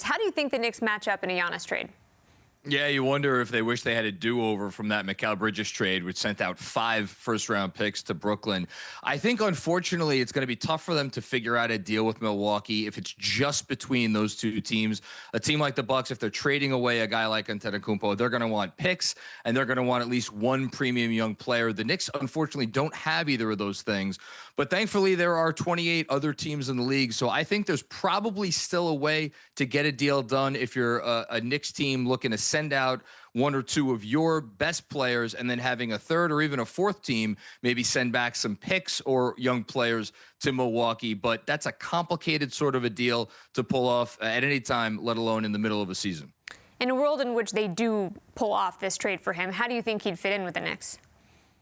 How do you think the Knicks match up in a Giannis trade? Yeah, you wonder if they wish they had a do-over from that Mikal Bridges trade, which sent out 5 first-round picks to Brooklyn. I think, unfortunately, it's going to be tough for them to figure out a deal with Milwaukee if it's just between those two teams. A team like the Bucks, if they're trading away a guy like Antetokounmpo, they're going to want picks, and they're going to want at least one premium young player. The Knicks, unfortunately, don't have either of those things. But thankfully, there are 28 other teams in the league, so I think there's probably still a way to get a deal done if you're a Knicks team looking to send out 1 or 2 of your best players and then having a third or even a fourth team maybe send back some picks or young players to Milwaukee. But that's a complicated sort of a deal to pull off at any time, let alone in the middle of a season. In a world in which they do pull off this trade for him, how do you think he'd fit in with the Knicks?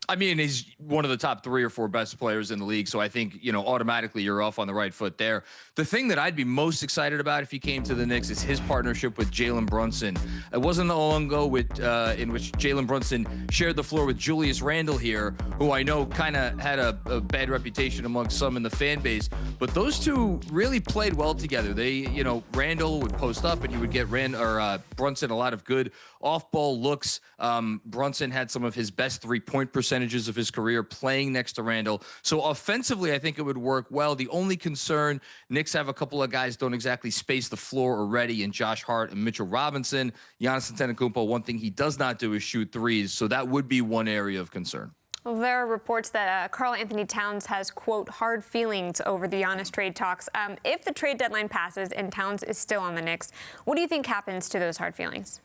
I mean, he's one of the top 3 or 4 best players in the league. So I think, automatically you're off on the right foot there. The thing that I'd be most excited about if he came to the Knicks is his partnership with Jalen Brunson. It wasn't long ago in which Jalen Brunson shared the floor with Julius Randle here, who I know kind of had a bad reputation among some in the fan base. But those two really played well together. They, Randle would post up and he would get Brunson a lot of good off-ball looks. Brunson had some of his best three-point percentages of his career playing next to Randle. So offensively, I think it would work well. The only concern, Knicks have a couple of guys don't exactly space the floor already in Josh Hart and Mitchell Robinson. Giannis Antetokounmpo, one thing he does not do is shoot threes. So that would be one area of concern. Well, there are reports that Karl Anthony Towns has, quote, hard feelings over the Giannis trade talks. If the trade deadline passes and Towns is still on the Knicks, what do you think happens to those hard feelings?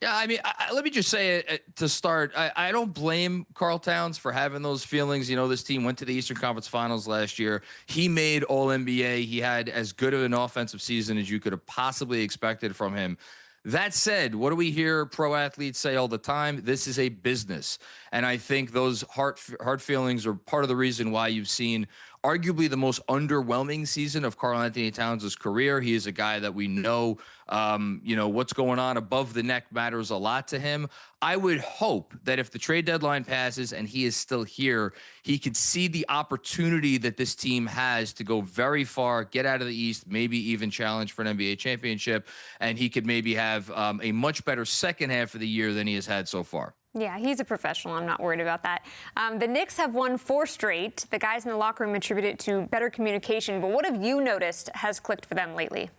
Yeah, I mean, let me just say it to start. I don't blame Karl Towns for having those feelings. This team went to the Eastern Conference Finals last year. He made All-NBA. He had as good of an offensive season as you could have possibly expected from him. That said, what do we hear pro athletes say all the time? This is a business. And I think those hard feelings are part of the reason why you've seen arguably the most underwhelming season of Karl Anthony Towns' career. He is a guy that we know, what's going on above the neck matters a lot to him. I would hope that if the trade deadline passes and he is still here, he could see the opportunity that this team has to go very far, get out of the East, maybe even challenge for an NBA championship, and he could maybe have a much better second half of the year than he has had so far. Yeah, he's a professional. I'm not worried about that. The Knicks have won 4 straight. The guys in the locker room attribute it to better communication. But what have you noticed has clicked for them lately?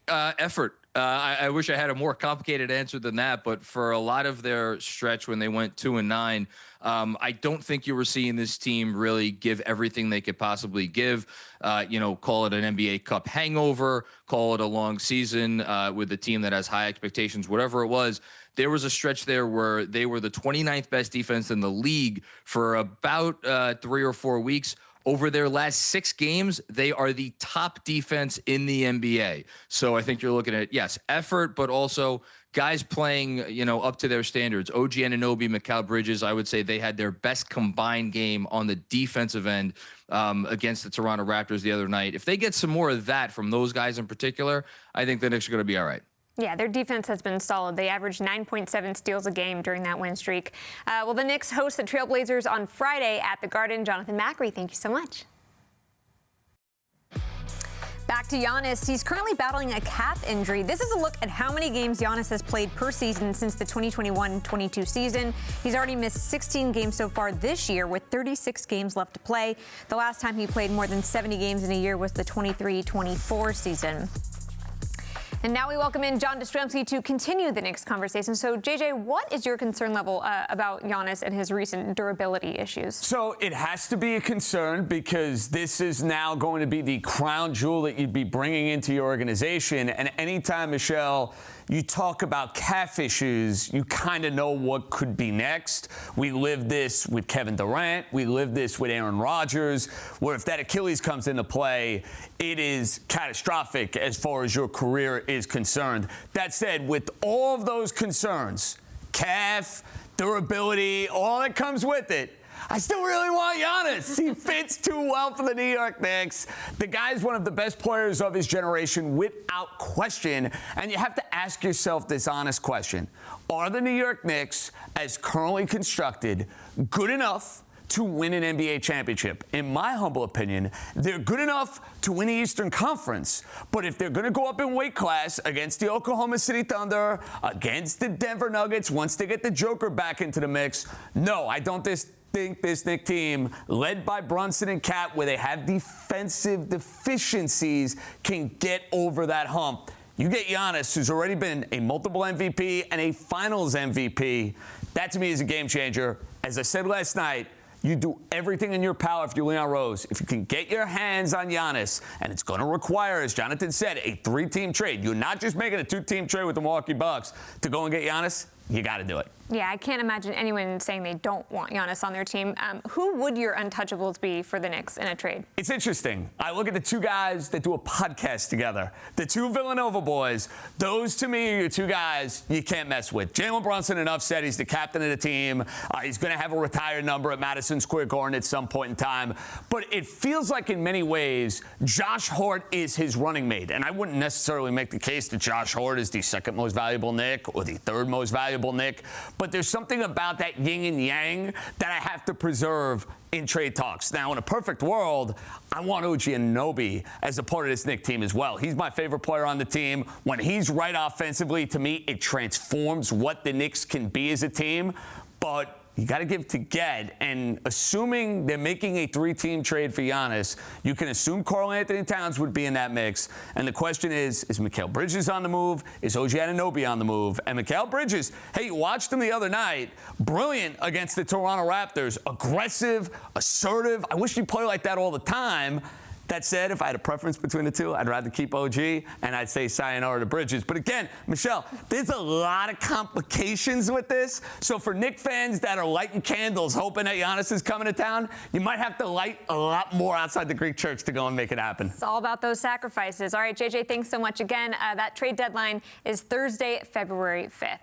Effort. I wish I had a more complicated answer than that, but for a lot of their stretch when they went 2-9, I don't think you were seeing this team really give everything they could possibly give. Call it an NBA Cup hangover, call it a long season with a team that has high expectations, whatever it was. There was a stretch there where they were the 29th best defense in the league for about 3 or 4 weeks. Over their last 6 games, they are the top defense in the NBA. So I think you're looking at, yes, effort, but also guys playing, up to their standards. OG Anunoby, Mikal Bridges, I would say they had their best combined game on the defensive end against the Toronto Raptors the other night. If they get some more of that from those guys in particular, I think the Knicks are going to be all right. Yeah, their defense has been solid. They averaged 9.7 steals a game during that win streak. Well, the Knicks host the Trailblazers on Friday at the Garden. Jonathan Macri, thank you so much. Back to Giannis. He's currently battling a calf injury. This is a look at how many games Giannis has played per season since the 2021-22 season. He's already missed 16 games so far this year with 36 games left to play. The last time he played more than 70 games in a year was the 23-24 season. And now we welcome in John Jastremski to continue the Knicks conversation. So, JJ, what is your concern level about Giannis and his recent durability issues? So it has to be a concern because this is now going to be the crown jewel that you'd be bringing into your organization. And anytime, Michelle, you talk about calf issues, you kind of know what could be next. We lived this with Kevin Durant. We lived this with Aaron Rodgers, where if that Achilles comes into play, it is catastrophic as far as your career is concerned. That said, with all of those concerns, calf, durability, all that comes with it, I still really want Giannis. He fits too well for the New York Knicks. The guy's one of the best players of his generation without question. And you have to ask yourself this honest question. Are the New York Knicks, as currently constructed, good enough to win an NBA championship. In my humble opinion, they're good enough to win the Eastern Conference. But if they're going to go up in weight class against the Oklahoma City Thunder, against the Denver Nuggets, once they get the Joker back into the mix, no, I don't think this Knicks team, led by Brunson and Cat, where they have defensive deficiencies, can get over that hump. You get Giannis, who's already been a multiple MVP and a finals MVP. That, to me, is a game changer. As I said last night, you do everything in your power if you're Leon Rose. If you can get your hands on Giannis, and it's going to require, as Jonathan said, a 3-team trade. You're not just making a 2-team trade with the Milwaukee Bucks to go and get Giannis. You got to do it. Yeah, I can't imagine anyone saying they don't want Giannis on their team. Who would your untouchables be for the Knicks in a trade? It's interesting. I look at the two guys that do a podcast together, the two Villanova boys. Those, to me, are your two guys you can't mess with. Jalen Brunson, enough said, he's the captain of the team. He's going to have a retired number at Madison Square Garden at some point in time. But it feels like, in many ways, Josh Hart is his running mate. And I wouldn't necessarily make the case that Josh Hart is the second most valuable Knick or the third most valuable Knick. But there's something about that yin and yang that I have to preserve in trade talks. Now, in a perfect world, I want OG Anunoby as a part of this Knicks team as well. He's my favorite player on the team. When he's right offensively, to me, it transforms what the Knicks can be as a team. But you got to give to get. And assuming they're making a 3-team trade for Giannis, you can assume Karl Anthony Towns would be in that mix. And the question is Mikal Bridges on the move? Is OG Anunoby on the move? And Mikal Bridges, hey, you watched him the other night. Brilliant against the Toronto Raptors. Aggressive, assertive. I wish he'd play like that all the time. That said, if I had a preference between the two, I'd rather keep OG, and I'd say sayonara to Bridges. But again, Michelle, there's a lot of complications with this. So for Knicks fans that are lighting candles hoping that Giannis is coming to town, you might have to light a lot more outside the Greek church to go and make it happen. It's all about those sacrifices. All right, JJ, thanks so much again. That trade deadline is Thursday, February 5th.